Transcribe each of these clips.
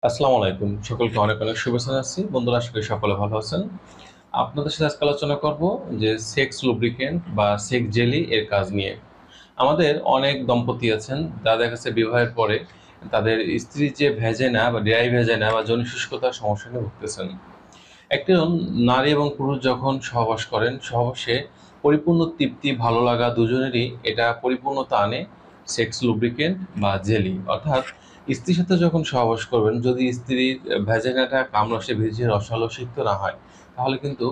আসসালামু আলাইকুম। সকলকে অনেক, অনেক শুভেচ্ছা জানাচ্ছি। বন্ধুরা আশা করি সকলে ভালো আছেন। আপনাদের সাথে আজকে আলোচনা করব যে সেক্স লুব্রিকেন্ট বা সেক্স জেলি এর কাজ নিয়ে। আমাদের অনেক দম্পতি আছেন যারা দেখা যাচ্ছে বিবাহের পরে তাদের স্ত্রীর যে ভ্যাজাইনা বা ড্রাই ভ্যাজাইনা বা যৌন শুষ্কতার সমস্যা নিয়ে ভুগতেছেন। একজন নারী এবং পুরুষ যখন সহবাস করেন, সহবাসে পরিপূর্ণ তৃপ্তি, ভালো লাগা দুজনেরই এটা পরিপূর্ণতা আনে সেক্স লুব্রিকেন্ট বা জেলি। অর্থাৎ স্ত্রীর সাথে যখন সহবাস করবেন, যদি স্ত্রীর ভ্যাজাইনাটা কামড়াসে ভিজিয়ে রসালো সিক্ত না হয়, তাহলে কিন্তু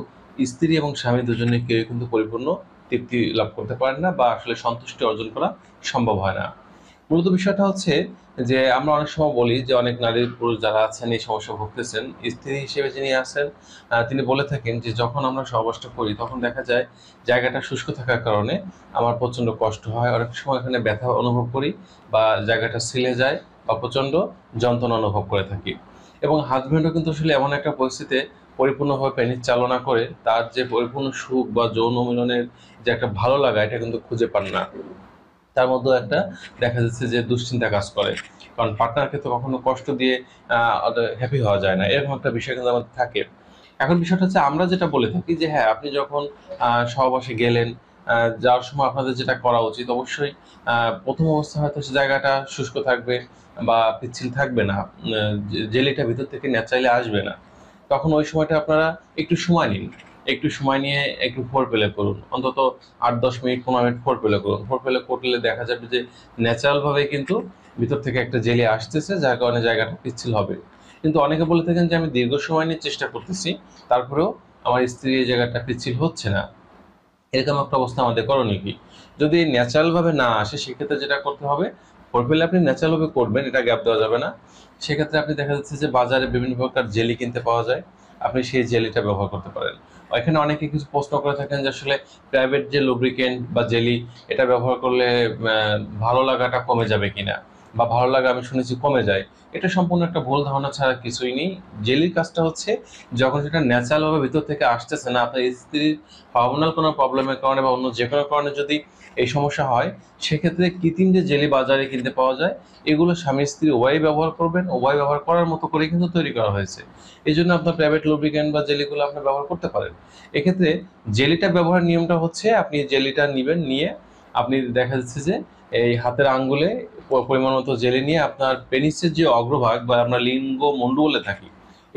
স্ত্রী এবং স্বামী দুজনে কেউ কিন্তু পরিপূর্ণ তৃপ্তি লাভ করতে পারেন না বা আসলে সন্তুষ্টি অর্জন করা সম্ভব হয় না। মূলত বিষয়টা হচ্ছে যে আমরা অনেক সময় বলি যে অনেক নারী পুরুষ যারা আছেন এই সমস্যা ভুগতেছেন, স্ত্রী হিসেবে যিনি আছেন তিনি বলে থাকেন যে যখন আমরা সহবাসটা করি তখন দেখা যায় জায়গাটা শুষ্ক থাকার কারণে আমার প্রচণ্ড কষ্ট হয়। অনেক সময় এখানে ব্যথা অনুভব করি বা জায়গাটা ছিলে যায় বা প্রচণ্ড যন্ত্রণা অনুভব করে থাকি। এবং হাজব্যান্ডও কিন্তু আসলে এমন একটা পরিস্থিতিতে পরিপূর্ণভাবে পেনিস চালনা করে তার যে পরিপূর্ণ সুখ বা যৌন মিলনের যে একটা ভালো লাগা এটা কিন্তু খুঁজে পান না। তার মধ্যেও একটা দেখা যাচ্ছে যে দুশ্চিন্তা কাজ করে। কারণ পার্টনারকে তো কখনো কষ্ট দিয়ে হ্যাপি হওয়া যায় না। এরকম একটা বিষয় কিন্তু আমাদের থাকে। এখন বিষয়টা হচ্ছে আমরা যেটা বলে থাকি যে হ্যাঁ, আপনি যখন সহবাসে গেলেন, যাওয়ার সময় আপনাদের যেটা করা উচিত অবশ্যই ১ম অবস্থায় হয়তো সে জায়গাটা শুষ্ক থাকবে বা পিচ্ছিল থাকবে না। জেলিটা ভিতর থেকে ন্যাচারালি আসবে না। তখন ওই সময়টা আপনারা একটু সময় নিন। একটু সময় নিয়ে একটু ফোর প্লে করুন। অন্তত ৮-১০ মিনিট ১৫ মিনিট ফোর প্লে করুন। ফোর প্লে করলে দেখা যাবে যে ন্যাচারাল ভাবে কিন্তু ভিতর থেকে একটা জেলি আসতেছে যার কারণে জায়গাটা পিচ্ছিল হবে। কিন্তু অনেকে বলে থাকেন যে আমি দীর্ঘ সময় নিয়ে চেষ্টা করতেছি, তারপরেও আমার স্ত্রী এই জায়গাটা পিচ্ছিল হচ্ছে না। এরকম একটা অবস্থা আমাদের করণীয় কি? যদি ন্যাচারাল ভাবে না আসে সেক্ষেত্রে যেটা করতে হবে, ফোরপ্লে আপনি ন্যাচারাল ভাবে করবেন, এটা গ্যাপ দেওয়া যাবে না। সেক্ষেত্রে আপনি দেখা যাচ্ছে যে বাজারে বিভিন্ন প্রকার জেলি কিনতে পাওয়া যায়। আপনি সেই জেলিটা ব্যবহার করতে পারেন। এখানে অনেকে কিছু প্রশ্ন করে থাকেন যে আসলে প্রাইভেট যে লুব্রিকেন্ট বা জেলি এটা ব্যবহার করলে ভালো লাগাটা কমে যাবে কিনা? বা ভালো লাগা আমি শুনেছি কমে যায়। এটা সম্পূর্ণ একটা ভুল ধারণা ছাড়া কিছুই নেই। জেলির কাজটা হচ্ছে যখন সেটা ন্যাচারাল ভাবে ভিতর থেকে আসতেছে না, আপনার স্ত্রীর হরমোনাল কোনো প্রবলেমের কারণে বা অন্য যেকোনো কারণে যদি এই সমস্যা হয়, সেক্ষেত্রে কৃত্রিম যে জেলি বাজারে কিনতে পাওয়া যায়, এগুলো স্বামী-স্ত্রী উভয়েই ব্যবহার করবেন। উভয় ব্যবহার করার মতো করেই কিন্তু তৈরি করা হয়েছে। এজন্য আপনার প্রাইভেট লুব্রিক্যান্ট বা জেলিগুলো আপনি ব্যবহার করতে পারেন। এক্ষেত্রে জেলিটা ব্যবহারের নিয়মটা হচ্ছে আপনি জেলিটা নিবেন, নিয়ে আপনি দেখা যাচ্ছে যে এই হাতের আঙ্গুলে পরিমাণ মতো জেলি নিয়ে আপনার পেনিসের যে অগ্রভাগ বা আমরা লিঙ্গ মুন্ডু বলে থাকি,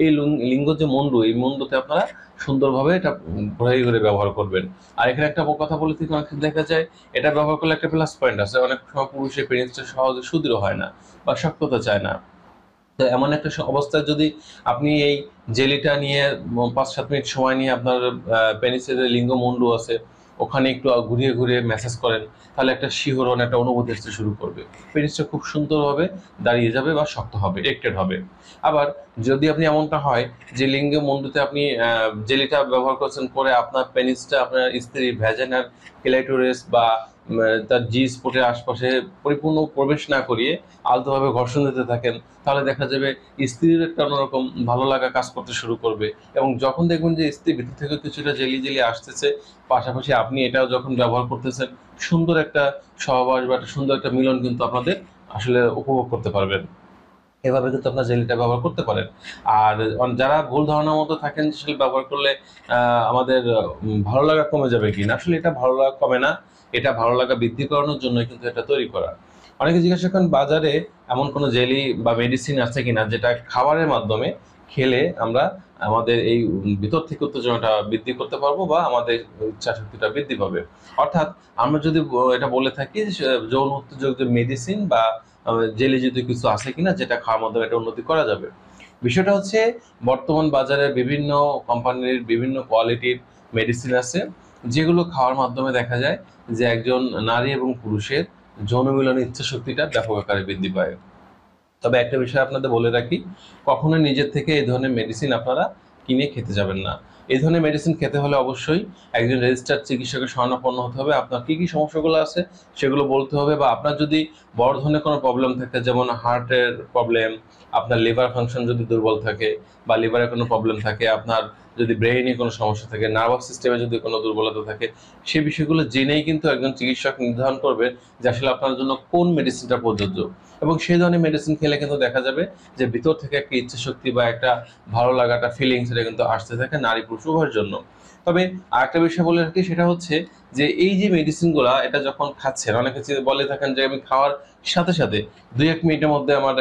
এই লিঙ্গ যে মুন্ডু, এই মুন্ডুতে আপনারা সুন্দরভাবে এটা ঘুরাই ঘুরে ব্যবহার করবেন। আর এখানে একটা কথা বলে থাকি, অনেক ক্ষেত্রে দেখা যায় এটা ব্যবহার করলে একটা প্লাস পয়েন্ট আছে। অনেক সময় পুরুষের পেনিসটা সহজে সুদৃঢ় হয় না বা শক্ততা চায় না। তো এমন একটা অবস্থায় যদি আপনি এই জেলিটা নিয়ে ৫-৭ মিনিট সময় নিয়ে আপনার পেনিসের যে লিঙ্গ মুন্ডু আছে ওখানে একটু ঘুরিয়ে ঘুরিয়ে ম্যাসাজ করেন, তাহলে একটা শিহরণ, একটা অনুভূতি আসতে শুরু করবে। পেনিসটা খুব সুন্দরভাবে দাঁড়িয়ে যাবে বা শক্ত হবে, এরেক্টেড হবে। আবার যদি আপনি এমনটা হয় যে লিঙ্গ মুন্ডুতে আপনি জেলিটা ব্যবহার করছেন, পরে আপনার পেনিসটা আপনার স্ত্রীর ভ্যাজাইনাল ক্লিটোরিস বা তার জি স্পটের আশপাশে পরিপূর্ণ প্রবেশ না করিয়ে আলতোভাবে ঘর্ষণ দিতে থাকেন, তাহলে দেখা যাবে স্ত্রীর একটা অন্যরকম ভালো লাগা কাজ করতে শুরু করবে। এবং যখন দেখবেন যে স্ত্রী ভিতর থেকে কিছুটা জেলি জেলি আসতেছে, পাশাপাশি আপনি এটাও যখন ব্যবহার করতেছেন, সুন্দর একটা সহবাস বা একটা সুন্দর একটা মিলন কিন্তু আপনাদের আসলে উপভোগ করতে পারবেন। এভাবে কিন্তু আপনার জেলিটা ব্যবহার করতে পারেন। আর যারা ভুল ধারণার মধ্যে থাকেন যে আসলে ব্যবহার করলে আমাদের ভালো লাগা কমে যাবে কিনা, আসলে এটা ভালো লাগা কমে না। এটা ভালো লাগা বৃদ্ধি করানোর জন্যই কিন্তু এটা তৈরি করা। অনেকে জিজ্ঞাসা করেন বাজারে এমন কোনো জেলি বা মেডিসিন আছে কিনা যেটা খাবারের মাধ্যমে খেলে আমরা আমাদের এই ভিতর থেকে উত্তেজনাটা বৃদ্ধি করতে পারবো বা আমাদের ইচ্ছা শক্তিটা বৃদ্ধি পাবে। অর্থাৎ আমরা যদি এটা বলে থাকি যে যৌন উত্তেজক যে মেডিসিন বা জেলি জাতীয় কিছু আছে কিনা যেটা খাওয়ার মাধ্যমে এটা উন্নতি করা যাবে। বিষয়টা হচ্ছে বর্তমান বাজারে বিভিন্ন কোম্পানির বিভিন্ন কোয়ালিটির মেডিসিন আছে, যেগুলো খাওয়ার মাধ্যমে দেখা যায় যে একজন নারী এবং পুরুষের যৌন মিলনের ইচ্ছা শক্তিটা ব্যাপক আকারে বৃদ্ধি পায়। তবে একটা বিষয় আপনাদের বলে রাখি, কখনোই নিজের থেকে এই ধরনের মেডিসিন আপনারা কিনে খেতে যাবেন না। এই ধরনের মেডিসিন খেতে হলে অবশ্যই একজন রেজিস্টার্ড চিকিৎসকের শরণাপন্ন হতে হবে। আপনার কি কি সমস্যাগুলো আছে সেগুলো বলতে হবে, বা আপনার যদি বড় ধরনের কোনো প্রবলেম থাকে, যেমন হার্টের প্রবলেম, আপনার লিভার ফাংশন যদি দুর্বল থাকে, বা লিভারে কোনো প্রবলেম থাকে, আপনার যদি ব্রেইনে কোনো সমস্যা থাকে, নার্ভাস সিস্টেমে যদি কোনো দুর্বলতা থাকে, সেই বিষয়গুলো জেনেই কিন্তু একজন চিকিৎসক নির্ধারণ করবে যে আসলে আপনার জন্য কোন মেডিসিনটা প্রযোজ্য। এবং সেই ধরনের মেডিসিন খেলে কিন্তু দেখা যাবে যে ভিতর থেকে একটা ইচ্ছা শক্তি বা একটা ভালো লাগাটা ফিলিংস এটা কিন্তু আসতে থাকে নারী পুরুষ উভয়ের জন্য। তবে আরেকটা বিষয় বলে রাখি, সেটা হচ্ছে যে এই যে মেডিসিনগুলা এটা যখন খাচ্ছেন, অনেকে বলে থাকেন যে আমি খাওয়ার সাথে সাথে 2-1 মিনিটের মধ্যে আমার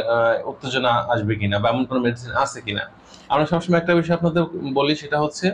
উত্তেজনা আসবে কিনা, বা এমন কোনো মেডিসিন আছে কিনা। আমরা সবসময় একটা বিষয় আপনাদের বলি, সেটা হচ্ছে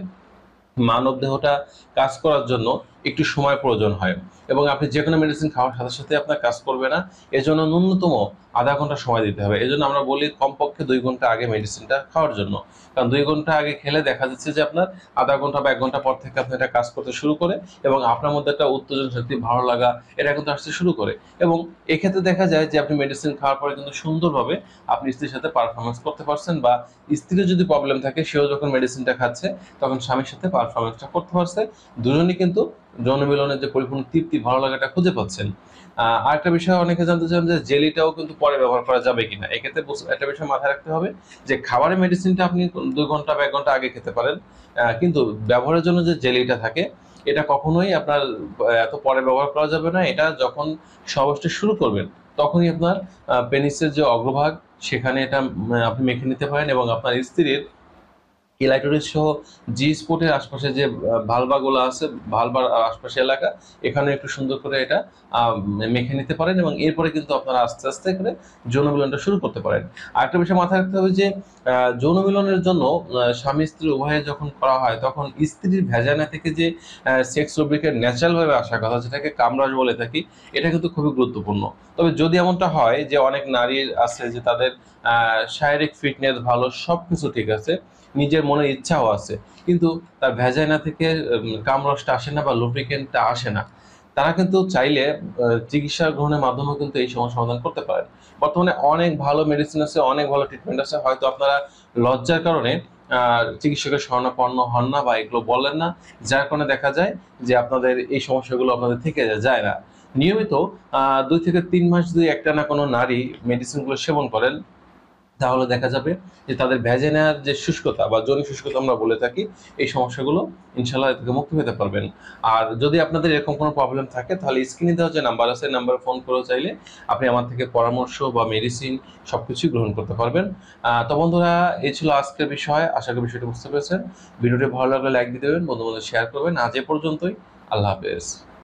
মানব দেহটা কাজ করার জন্য একটু সময় প্রয়োজন হয়, এবং আপনি যে কোনো মেডিসিন খাওয়ার সাথে সাথে আপনার কাজ করবে না। এজন্য ন্যূনতম আধা ঘন্টা সময় দিতে হবে। এজন্য আমরা বলি কমপক্ষে 2 ঘন্টা আগে মেডিসিনটা খাওয়ার জন্য। কারণ 2 ঘন্টা আগে খেলে দেখা যাচ্ছে যে আপনার আধা ঘন্টা বা 1 ঘন্টা পর থেকে আপনি এটা কাজ করতে শুরু করে, এবং আপনার মধ্যে একটা উত্তেজন শক্তি, ভালো লাগা এটা কিন্তু আসতে শুরু করে। এবং এক্ষেত্রে দেখা যায় যে আপনি মেডিসিন খাওয়ার পরে কিন্তু সুন্দরভাবে আপনি স্ত্রীর সাথে পারফরমেন্স করতে পারছেন, বা স্ত্রীর যদি প্রবলেম থাকে সেও যখন মেডিসিনটা খাচ্ছে তখন স্বামীর সাথে পারফরমেন্সটা করতে পারছে। দুজনই কিন্তু যৌন মিলনের যে পরিপূর্ণ তৃপ্তি, ভালো লাগাটা খুঁজে পাচ্ছেন। আরেকটা বিষয় অনেকে জানতে চান যে জেলিটাও কিন্তু পরে ব্যবহার করা যাবে কিনা। এক্ষেত্রে একটা বিষয় মাথায় রাখতে হবে যে খাবারের মেডিসিনটা আপনি 2 ঘন্টা বা 1 ঘন্টা আগে খেতে পারেন, কিন্তু ব্যবহারের জন্য যে জেলিটা থাকে এটা কখনোই আপনার এত পরে ব্যবহার করা যাবে না। এটা যখন সহবাসটা শুরু করবেন তখনই আপনার পেনিসের যে অগ্রভাগ সেখানে এটা আপনি মেখে নিতে পারেন, এবং আপনার স্ত্রীর ক্লাইটোরিস সহ জি স্পটের আশপাশে যে ভালভাগুলো আছে, ভালভার আশপাশে এলাকা, এখানে একটু সুন্দর করে এটা মেখে নিতে পারেন, এবং এরপরে কিন্তু আপনারা আস্তে আস্তে করে যৌন মিলনটা শুরু করতে পারেন। আরেকটা বিষয় মাথায় রাখতে হবে যে যৌন মিলনের জন্য স্বামী স্ত্রী উভয়ে যখন করা হয় তখন স্ত্রীর ভ্যাজানা থেকে যে সেক্স লুব্রিকেন্ট ন্যাচারালভাবে আসার কথা, যেটাকে কামরাজ বলে থাকি, এটা কিন্তু খুবই গুরুত্বপূর্ণ। তবে যদি এমনটা হয় যে অনেক নারী আছে যে তাদের শারীরিক ফিটনেস ভালো, সবকিছু ঠিক আছে, নিজের মনের ইচ্ছাও আছে, কিন্তু তার ভ্যাজাইনা থেকে কামরসটা আসে না বা লুব্রিকেন্টটা আসে না, তারা কিন্তু চাইলে চিকিৎসা গ্রহণের মাধ্যমে কিন্তু এই সমস্যা সমাধান করতে পারেন। বর্তমানে অনেক ভালো মেডিসিন আছে, অনেক ভালো ট্রিটমেন্ট আছে, হয়তো আপনারা লজ্জার কারণে চিকিৎসকের শরণাপন্ন হন না বা এগুলো বলেন না, যার কারণে দেখা যায় যে আপনাদের এই সমস্যাগুলো আপনাদের থেকে যায় না। নিয়মিত 2 থেকে 3 মাস যদি একটানা কোনো নারী মেডিসিনগুলো সেবন করেন, তাহলে দেখা যাবে যে তাদের ভ্যাজাইনার যে শুষ্কতা বা যোনি শুষ্কতা আমরা বলে থাকি, এই সমস্যাগুলো ইনশাআল্লাহ এর থেকে মুক্তি পেতে পারবেন। আর যদি আপনাদের এরকম কোনো প্রবলেম থাকে তাহলে স্ক্রিনে দেওয়া যে নাম্বার আছে, নাম্বারে ফোন করে চাইলে আপনি আমার থেকে পরামর্শ বা মেডিসিন সবকিছুই গ্রহণ করতে পারবেন। তো বন্ধুরা, এই ছিল আজকের বিষয়। আশা করি বিষয়টি বুঝতে পেরেছেন। ভিডিওটি ভালো লাগলে লাইক দিয়ে দেবেন, বন্ধু-বান্ধব শেয়ার করবেন। আজ এ পর্যন্তই। আল্লাহ হাফেজ।